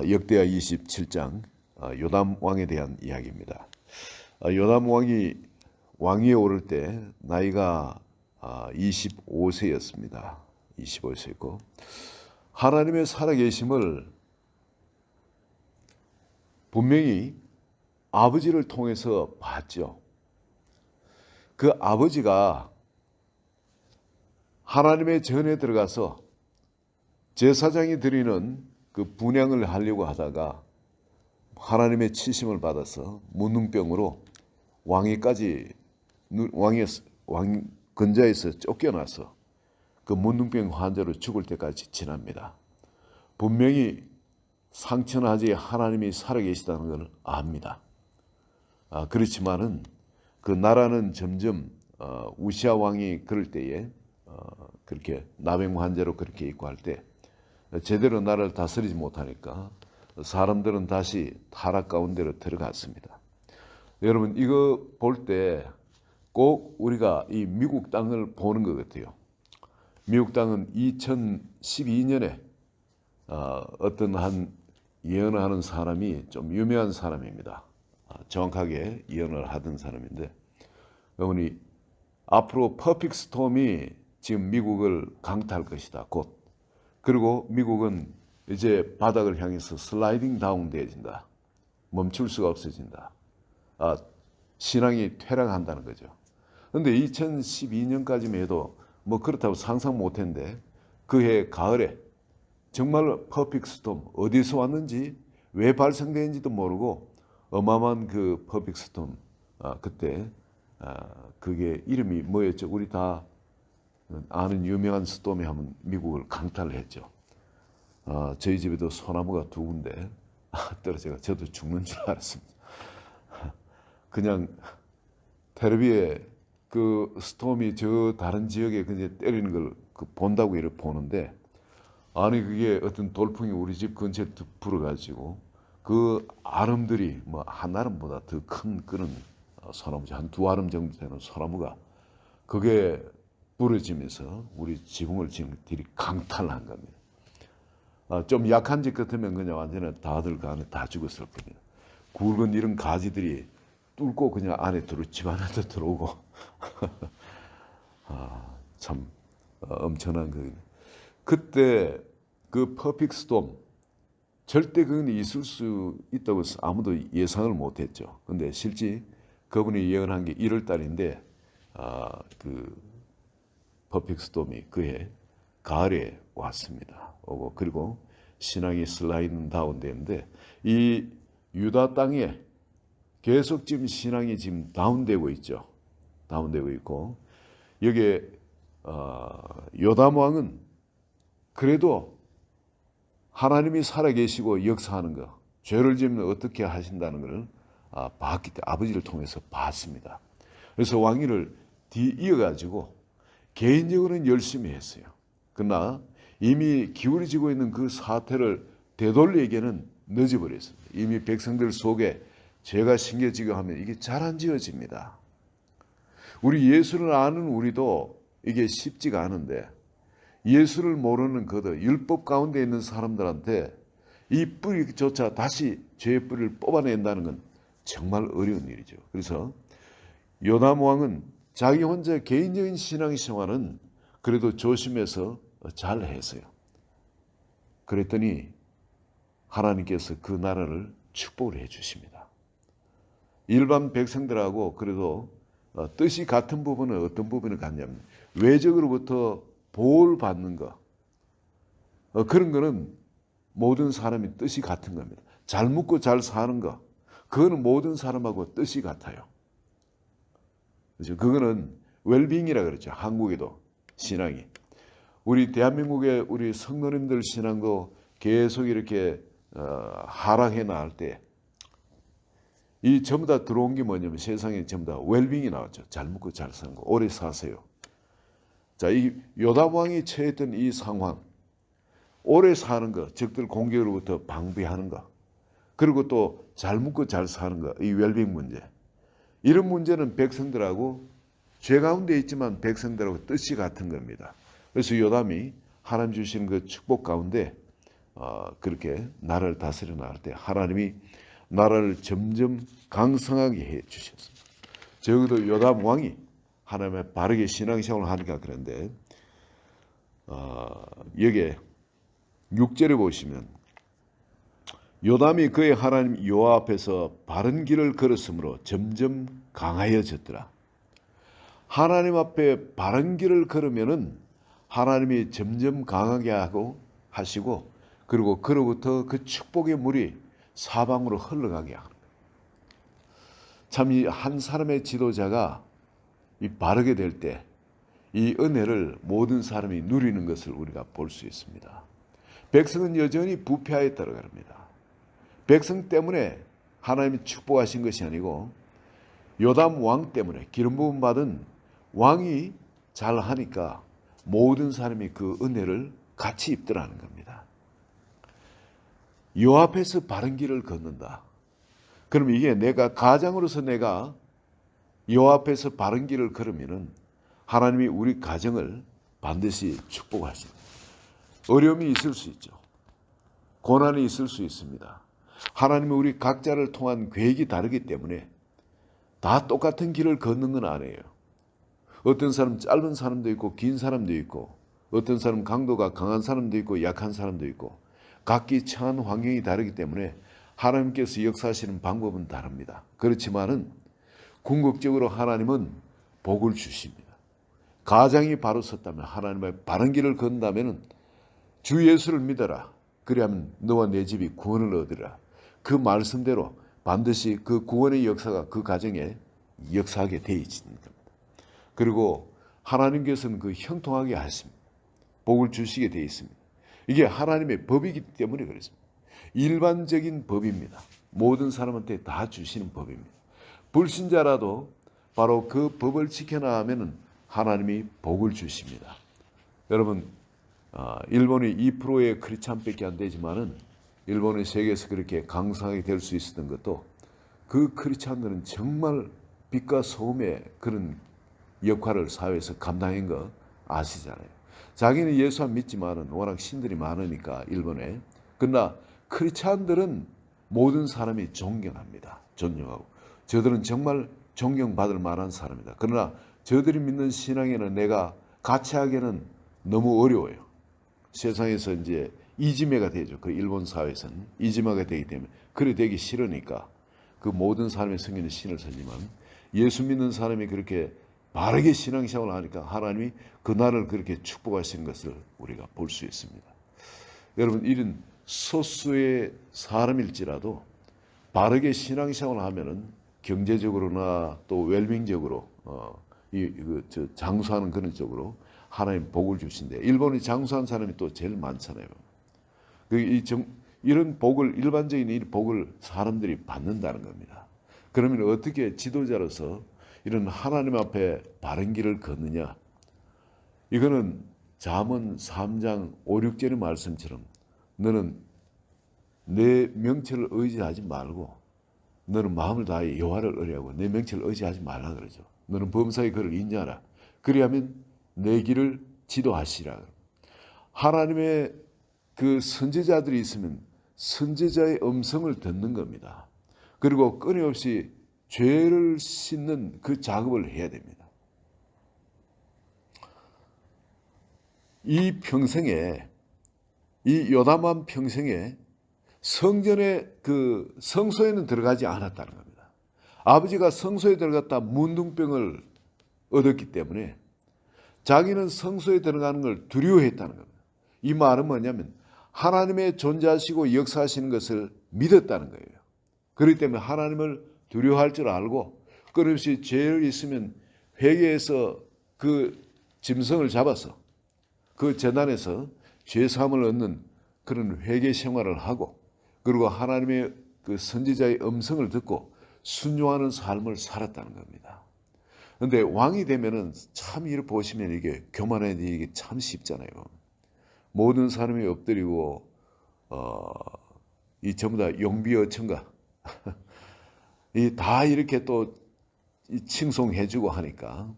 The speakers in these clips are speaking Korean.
역대하 27장 요담 왕에 대한 이야기입니다. 요담 왕이 왕위에 오를 때 나이가 25세였습니다. 25세고 하나님의 살아계심을 분명히 아버지를 통해서 봤죠. 그 아버지가 하나님의 전에 들어가서 제사장이 드리는 그 분향을 하려고 하다가 하나님의 치심을 받아서 문둥병으로 왕 근자에서 쫓겨나서 그 문둥병 환자로 죽을 때까지 지납니다. 분명히 상천하지 하나님이 살아계시다는 걸 압니다. 그렇지만은 그 나라는 점점 우시아 왕이 그럴 때에 그렇게 나병 환자로 그렇게 있고 할 때 제대로 나라를 다스리지 못하니까 사람들은 다시 타락 가운데로 들어갔습니다. 여러분 이거 볼 때 꼭 우리가 이 미국 땅을 보는 것 같아요. 미국 땅은 2012년에 어떤 한 예언을 하는 사람이 좀 유명한 사람입니다. 정확하게 예언을 하던 사람인데 어머니 앞으로 퍼펙트 스톰이 지금 미국을 강타할 것이다. 곧. 그리고 미국은 이제 바닥을 향해서 슬라이딩 다운 되어진다. 멈출 수가 없어진다. 신앙이 퇴락한다는 거죠. 그런데 2012년까지만 해도 뭐 그렇다고 상상 못했는데 그해 가을에 정말 퍼펙트 스톰 어디서 왔는지 왜 발생되는지도 모르고 어마어마한 그 퍼펙트 스톰 그때 그게 이름이 뭐였죠? 우리 다 아는 유명한 스톰이 하면 미국을 강타를 했죠. 저희 집에도 소나무가 두 군데 떨어져가 저도 죽는 줄 알았습니다. 그냥 텔레비에 그 스톰이 저 다른 지역에 그냥 때리는 걸 본다고 이렇게 보는데 아니 그게 어떤 돌풍이 우리 집 근처에 툭 불어가지고 그 아름들이 뭐 한 아름보다 더 큰 그런 소나무죠. 한 두 아름 정도 되는 소나무가 그게 부러지면서 우리 지붕을 지금 들이 강탈을 한 겁니다. 좀 약한 집 같으면 그냥 완전히 다들 그 안에 다 죽었을 겁니다. 굵은 이런 가지들이 뚫고 그냥 안에 집 안에도 들어오고 참 엄청난 그 그때 그 퍼펙트 스톰 절대 그건 있을 수 있다고 아무도 예상을 못했죠. 근데 실제 그분이 예언한 게 1월 달인데 그 퍼펙트 스톰이 그해 가을에 왔습니다. 오고 그리고 신앙이 슬라이딩 다운 되는데 이 유다 땅에 계속 지금 신앙이 지금 다운되고 있죠. 다운되고 있고 여기에 요담 왕은 그래도 하나님이 살아계시고 역사하는 것, 죄를 지으면 어떻게 하신다는 것을 봤기 때문에 아버지를 통해서 봤습니다. 그래서 왕위를 이어가지고 개인적으로는 열심히 했어요. 그러나 이미 기울어지고 있는 그 사태를 되돌리기에는 늦어버렸습니다. 이미 백성들 속에 죄가 심겨지고 하면 이게 잘 안 지어집니다. 우리 예수를 아는 우리도 이게 쉽지가 않은데 예수를 모르는 그들 율법 가운데 있는 사람들한테 이 뿌리조차 다시 죄의 뿌리를 뽑아낸다는 건 정말 어려운 일이죠. 그래서 요담 왕은 자기 혼자 개인적인 신앙생활은 그래도 조심해서 잘 했어요. 그랬더니 하나님께서 그 나라를 축복을 해 주십니다. 일반 백성들하고 그래도 뜻이 같은 부분은 어떤 부분을 갖냐면 외적으로부터 보호를 받는 것 그런 거는 모든 사람이 뜻이 같은 겁니다. 잘 먹고 잘 사는 것 그거는 모든 사람하고 뜻이 같아요. 그렇죠? 그거는 웰빙이라 그러죠. 한국에도 신앙이 우리 대한민국의 우리 성도님들 신앙도 계속 이렇게 하락해 나갈 때 이 전부 다 들어온 게 뭐냐면 세상에 전부 다 웰빙이 나왔죠. 잘 먹고 잘 사는 거 오래 사세요. 자, 이 요담 왕이 처했던 이 상황 오래 사는 거 적들 공격으로부터 방비하는 거 그리고 또 잘 먹고 잘 사는 거 이 웰빙 문제 이런 문제는 백성들하고 죄 가운데 있지만 백성들하고 뜻이 같은 겁니다. 그래서 요담이 하나님 주신 그 축복 가운데 그렇게 나라를 다스려 나갈 때 하나님이 나라를 점점 강성하게 해 주셨습니다. 적어도 요담 왕이 하나님의 바르게 신앙생활을 하니까 그런데 여기에 6절에 보시면 요담이 그의 하나님 여호와 앞에서 바른 길을 걸었으므로 점점 강하여졌더라. 하나님 앞에 바른 길을 걸으면은 하나님이 점점 강하게 하시고 그리고 그로부터 그 축복의 물이 사방으로 흘러가게 합니다. 참 이 한 사람의 지도자가 이 바르게 될 때 이 은혜를 모든 사람이 누리는 것을 우리가 볼 수 있습니다. 백성은 여전히 부패하였다고 합니다. 백성 때문에 하나님이 축복하신 것이 아니고 요담 왕 때문에 기름 부음 받은 왕이 잘하니까 모든 사람이 그 은혜를 같이 입더라는 겁니다. 요 앞에서 바른 길을 걷는다. 그럼 이게 내가 가장으로서 내가 요 앞에서 바른 길을 걸으면은 하나님이 우리 가정을 반드시 축복하십니다. 어려움이 있을 수 있죠. 고난이 있을 수 있습니다. 하나님은 우리 각자를 통한 계획이 다르기 때문에 다 똑같은 길을 걷는 건 아니에요. 어떤 사람 짧은 사람도 있고 긴 사람도 있고 어떤 사람 강도가 강한 사람도 있고 약한 사람도 있고 각기 처한 환경이 다르기 때문에 하나님께서 역사하시는 방법은 다릅니다. 그렇지만은 궁극적으로 하나님은 복을 주십니다. 가장이 바로 섰다면 하나님의 바른 길을 건다면은 주 예수를 믿어라. 그리하면 너와 내 집이 구원을 얻으리라. 그 말씀대로 반드시 그 구원의 역사가 그 가정에 역사하게 되어 있는 겁니다. 그리고 하나님께서는 그 형통하게 하십니다. 복을 주시게 되어 있습니다. 이게 하나님의 법이기 때문에 그렇습니다. 일반적인 법입니다. 모든 사람한테 다 주시는 법입니다. 불신자라도 바로 그 법을 지켜나가면 하나님이 복을 주십니다. 여러분, 일본이 2%의 크리스찬밖에 안 되지만은 일본의 세계에서 그렇게 강성하게 될 수 있었던 것도 그 크리스찬들은 정말 빛과 소금의 그런 역할을 사회에서 감당한 거 아시잖아요. 자기는 예수 안 믿지만은 워낙 신들이 많으니까 일본에. 그러나 크리스찬들은 모든 사람이 존경합니다. 존경하고 저들은 정말 존경받을 만한 사람이다. 그러나 저들이 믿는 신앙에는 내가 같이 하기에는 너무 어려워요. 세상에서 이제 이지매가 되죠. 그 일본 사회에서는 이지매가 되기 때문에 그래 되기 싫으니까 그 모든 사람의 성경에 신을 쓰지만 예수 믿는 사람이 그렇게 바르게 신앙생활을 하니까 하나님이 그날을 그렇게 축복하시는 것을 우리가 볼 수 있습니다. 여러분, 이런 소수의 사람일지라도 바르게 신앙생활을 하면은 경제적으로나 또 웰빙적으로 장수하는 그런 쪽으로 하나님 복을 주신대. 일본이 장수한 사람이 또 제일 많잖아요. 이런 복을 일반적인 이 복을 사람들이 받는다는 겁니다. 그러면 어떻게 지도자로서 이런 하나님 앞에 바른 길을 걷느냐? 이거는 잠언 3장 5, 6절의 말씀처럼 너는 내 명철을 의지하지 말고 너는 마음을 다해 여호와를 의뢰하고 내 명철을 의지하지 말라 그러죠. 너는 범사의 그를 인정하라. 그리하면 내 길을 지도하시라. 하나님의 그 선지자들이 있으면 선지자의 음성을 듣는 겁니다. 그리고 끊임없이 죄를 씻는 그 작업을 해야 됩니다. 이 평생에 이 요담한 평생에 성전의 그 성소에는 들어가지 않았다는 겁니다. 아버지가 성소에 들어갔다 문둥병을 얻었기 때문에 자기는 성소에 들어가는 걸 두려워했다는 겁니다. 이 말은 뭐냐면 하나님의 존재하시고 역사하시는 것을 믿었다는 거예요. 그렇기 때문에 하나님을 두려워할 줄 알고 끊임없이 죄를 있으면 회개해서 그 짐승을 잡아서 그 제단에서 죄사함을 얻는 그런 회개 생활을 하고 그리고 하나님의 그 선지자의 음성을 듣고 순종하는 삶을 살았다는 겁니다. 그런데 왕이 되면은 참 이렇게 보시면 이게 교만해지기 참 쉽잖아요. 모든 사람이 엎드리고 이 전부 다 용비어천가 이 다 이렇게 또 칭송해주고 하니까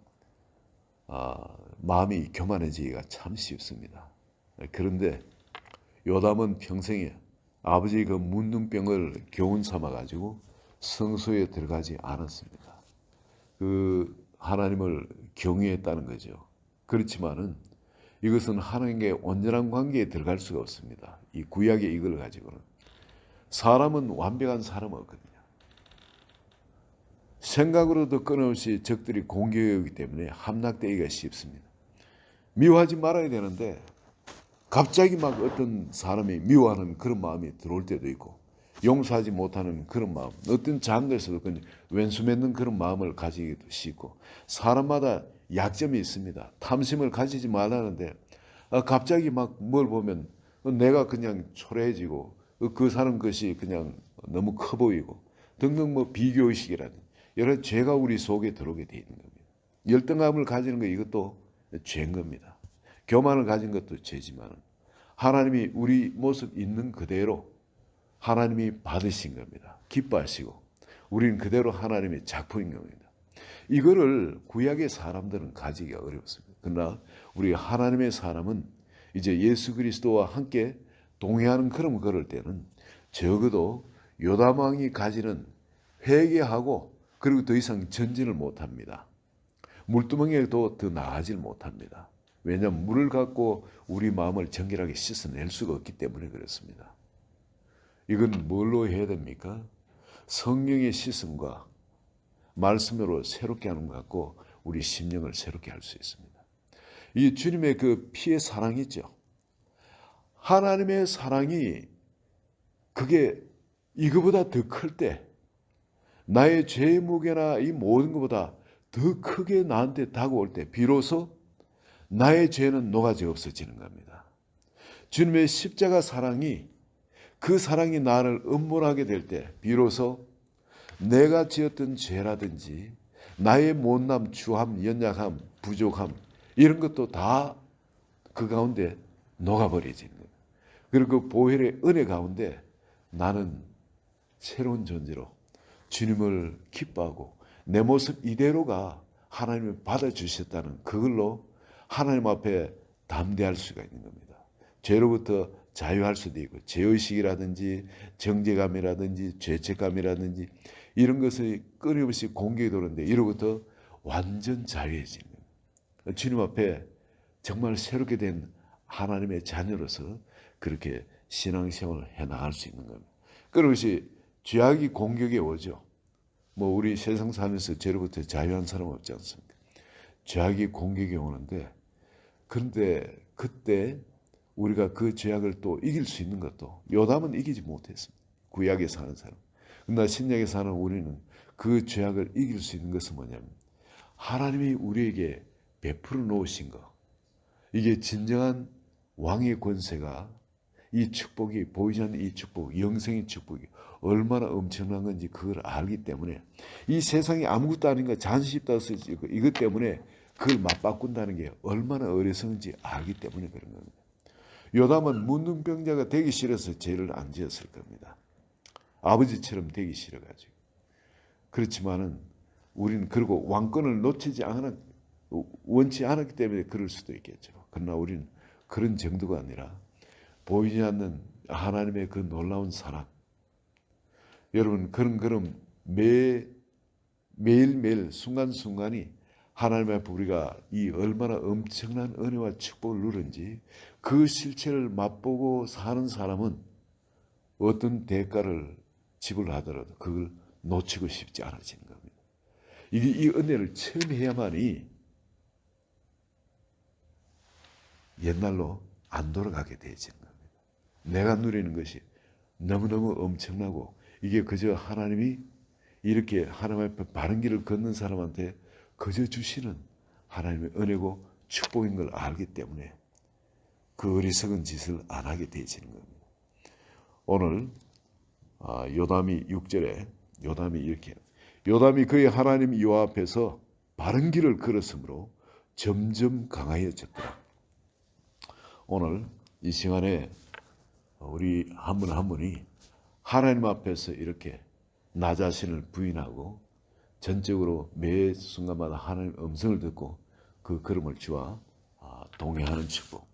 마음이 교만해지기가 참 쉽습니다. 그런데 요담은 평생에 아버지의 그 문둥병을 교훈 삼아 가지고 성소에 들어가지 않았습니다. 그 하나님을 경외했다는 거죠. 그렇지만은 이것은 하나님과의 온전한 관계에 들어갈 수가 없습니다. 이 구약의 이걸 가지고는 사람은 완벽한 사람은 없거든요. 생각으로도 끊임없이 적들이 공격해 오기 때문에 함락되기가 쉽습니다. 미워하지 말아야 되는데 갑자기 막 어떤 사람이 미워하는 그런 마음이 들어올 때도 있고 용서하지 못하는 그런 마음, 어떤 장르에서도 왼수 맺는 그런 마음을 가지기도 쉽고 사람마다 약점이 있습니다. 탐심을 가지지 말라는데 갑자기 막 뭘 보면 내가 그냥 초라해지고 그 사람 것이 그냥 너무 커 보이고 등등 뭐 비교의식이라든지 여러 죄가 우리 속에 들어오게 돼 있는 겁니다. 열등감을 가지는 거 이것도 죄인 겁니다. 교만을 가진 것도 죄지만 하나님이 우리 모습 있는 그대로 하나님이 받으신 겁니다. 기뻐하시고 우리는 그대로 하나님의 작품인 겁니다. 이거를 구약의 사람들은 가지기가 어렵습니다. 그러나 우리 하나님의 사람은 이제 예수 그리스도와 함께 동행하는 걸음을 걸을 때는 적어도 요담 왕이 가지는 회개하고 그리고 더 이상 전진을 못합니다. 물두멍에도 더 나아질 못합니다. 왜냐하면 물을 갖고 우리 마음을 정결하게 씻어낼 수가 없기 때문에 그렇습니다. 이건 뭘로 해야 됩니까? 성령의 씻음과 말씀으로 새롭게 하는 것 같고 우리 심령을 새롭게 할 수 있습니다. 이 주님의 그 피의 사랑이죠. 하나님의 사랑이 그게 이거보다 더 클 때 나의 죄의 무게나 이 모든 것보다 더 크게 나한테 다가올 때 비로소 나의 죄는 녹아져 없어지는 겁니다. 주님의 십자가 사랑이 그 사랑이 나를 음몰하게 될 때 비로소 내가 지었던 죄라든지 나의 못남, 추함, 연약함, 부족함 이런 것도 다 그 가운데 녹아버리지는 거예요. 그리고 그 보혈의 은혜 가운데 나는 새로운 존재로 주님을 기뻐하고 내 모습 이대로가 하나님이 받아주셨다는 그걸로 하나님 앞에 담대할 수가 있는 겁니다. 죄로부터 자유할 수도 있고 죄의식이라든지 정죄감이라든지 죄책감이라든지 이런 것이 끊임없이 공격이 도는데 이로부터 완전 자유해지는 거예요. 주님 앞에 정말 새롭게 된 하나님의 자녀로서 그렇게 신앙생활을 해나갈 수 있는 겁니다. 그것이 죄악이 공격에 오죠. 뭐 우리 세상 살면서 죄로부터 자유한 사람 없지 않습니까? 죄악이 공격에 오는데 그런데 그때 우리가 그 죄악을 또 이길 수 있는 것도 요담은 이기지 못했습니다. 구약에 사는 사람. 그러나 신약에 사는 우리는 그 죄악을 이길 수 있는 것은 뭐냐면 하나님이 우리에게 베풀어 놓으신 것. 이게 진정한 왕의 권세가 이 축복이 보이지 않는 이 축복, 영생의 축복이 얼마나 엄청난 건지 그걸 알기 때문에 이 세상에 아무것도 아닌 거 잔시있다 이것 때문에 그걸 맞바꾼다는 게 얼마나 어리석은지 알기 때문에 그런 겁니다. 요담은 문둥병자가 되기 싫어서 죄를 안 지었을 겁니다. 아버지처럼 되기 싫어가지고. 그렇지만은 우리는 그리고 왕권을 원치 않았기 때문에 그럴 수도 있겠죠. 그러나 우리는 그런 정도가 아니라 보이지 않는 하나님의 그 놀라운 사랑. 여러분 그런 매일매일 순간순간이 하나님 앞에 우리가 이 얼마나 엄청난 은혜와 축복을 누른지 그 실체를 맛보고 사는 사람은 어떤 대가를 지불하더라도 그걸 놓치고 싶지 않아지는 겁니다. 이게 이 은혜를 처음 해야만이 옛날로 안 돌아가게 되어지는 겁니다. 내가 누리는 것이 너무너무 엄청나고 이게 그저 하나님이 이렇게 하나님 앞에 바른 길을 걷는 사람한테 그저 주시는 하나님의 은혜고 축복인 걸 알기 때문에 그 어리석은 짓을 안 하게 되어지는 겁니다. 오늘 요담이 6절에 요담이 이렇게 요담이 그의 하나님 여호와 앞에서 바른 길을 걸었으므로 점점 강하여졌더라. 오늘 이 시간에 우리 한 분 한 분이 하나님 앞에서 이렇게 나 자신을 부인하고 전적으로 매 순간마다 하나님 음성을 듣고 그 걸음을 주와 동행하는 축복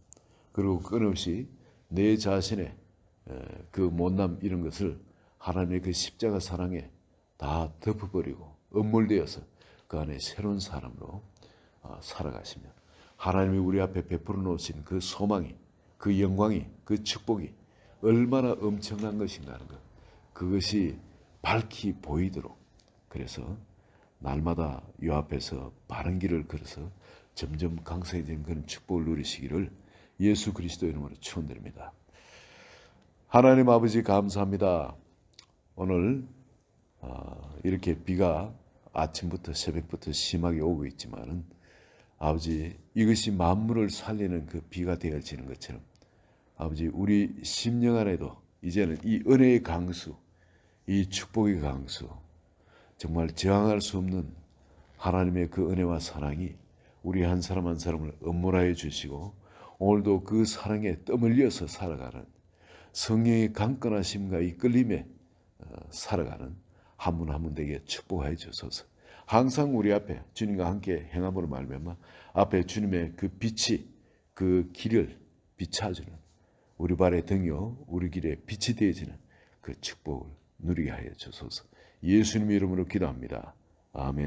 그리고 끊임없이 내 자신의 그 못남 이런 것을 하나님의 그 십자가 사랑에 다 덮어버리고 엄몰되어서 그 안에 새로운 사람으로 살아가시며 하나님이 우리 앞에 베풀어 놓으신 그 소망이, 그 영광이, 그 축복이 얼마나 엄청난 것인가 하는 것, 그것이 밝히 보이도록, 그래서 날마다 요 앞에서 바른 길을 걸어서 점점 강성해지는 그런 축복을 누리시기를 예수 그리스도 이름으로 축원드립니다. 하나님 아버지 감사합니다. 오늘 이렇게 비가 아침부터 새벽부터 심하게 오고 있지만은 아버지, 이것이 만물을 살리는 그 비가 되어지는 것처럼 아버지, 우리 심령 안에도 이제는 이 은혜의 강수, 이 축복의 강수, 정말 저항할 수 없는 하나님의 그 은혜와 사랑이 우리 한 사람 한 사람을 엄몰하여 주시고 오늘도 그 사랑에 떠밀려서 살아가는 성령의 강건하심과 이끌림에 살아가는 한 분 한 분 되게 축복하여 주소서. 항상 우리 앞에 주님과 함께 행함으로 말미암아 앞에 주님의 그 빛이 그 길을 비춰주는 우리 발의 등이요 우리 길에 빛이 되어지는 그 축복을 누리게 하여 주소서. 예수님 이름으로 기도합니다. 아멘.